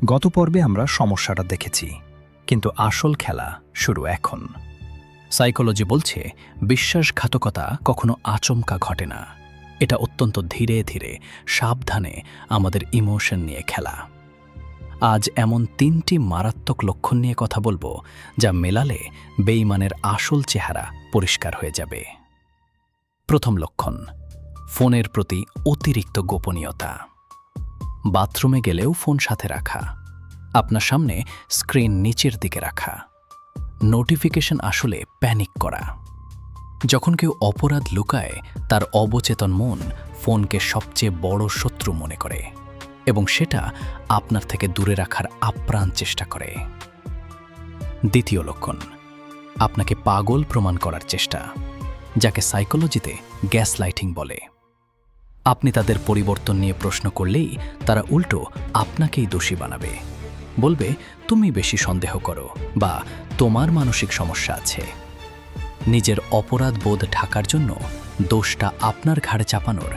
গত পর্বে আমরা সমস্যাটা দেখেছি, কিন্তু আসল খেলা শুরু এখন। সাইকোলজি বলছে বিশ্বাসঘাতকতা কখনো আচমকা ঘটে না, এটা অত্যন্ত ধীরে ধীরে সাবধানে আমাদের ইমোশন নিয়ে খেলা। আজ এমন 3টি মারাত্মক লক্ষণ নিয়ে কথা বলবো যা মেলালে বেঈমানের আসল চেহারা পরিষ্কার হয়ে যাবে। প্রথম লক্ষণ, ফোনের প্রতি অতিরিক্ত গোপনীয়তা। বাথরুমে গেলেও ফোন সাথে রাখা, আপনার সামনে স্ক্রিন নিচের দিকে রাখা, নোটিফিকেশন আসলে প্যানিক করা। যখন কেউ অপরাধ লুকায়, তার অবচেতন মন ফোনকে সবচেয়ে বড় শত্রু মনে করে এবং সেটা আপনার থেকে দূরে রাখার আপ্রাণ চেষ্টা করে। দ্বিতীয় লক্ষণ, আপনাকে পাগল প্রমাণ করার চেষ্টা, যাকে সাইকোলজিতে গ্যাসলাইটিং বলে। আপনি তাদের পরিবর্তন নিয়ে প্রশ্ন করলেই তারা উল্টো আপনাকেই দোষী বানাবে, বলবে তুমি বেশি সন্দেহ করো বা তোমার মানসিক সমস্যা আছে। নিজের অপরাধ বোধ ঢাকার জন্য দোষটা আপনার ঘাড়ে চাপানোর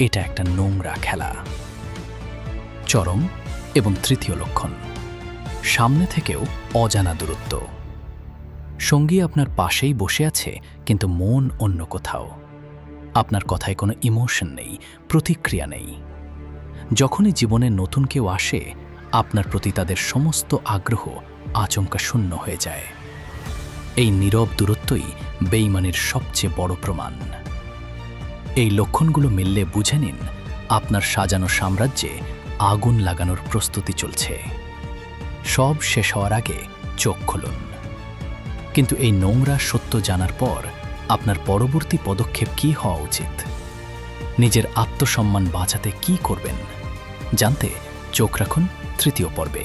এটা একটা নোংরা খেলা। চরম এবং তৃতীয় লক্ষণ, সামনে থেকেও অজানা দূরত্ব। সঙ্গী আপনার পাশেই বসে আছে, কিন্তু মন অন্য কোথাও। আপনার কথায় কোনো ইমোশন নেই, প্রতিক্রিয়া নেই। যখনই জীবনে নতুন কেউ আসে, আপনার প্রতি তাদের সমস্ত আগ্রহ আচমকা শূন্য হয়ে যায়। এই নীরব দূরত্বই বেঈমানির সবচেয়ে বড় প্রমাণ। এই লক্ষণগুলো মিললে বুঝে নিন আপনার সাজানো সাম্রাজ্যে আগুন লাগানোর প্রস্তুতি চলছে। সব শেষ হওয়ার আগে চোখ খুলুন। কিন্তু এই নোংরা সত্য জানার পর আপনার পরবর্তী পদক্ষেপ কী হওয়া উচিত, নিজের আত্মসম্মান বাঁচাতে কী করবেন, জানতে চোখ রাখুন তৃতীয় পর্বে।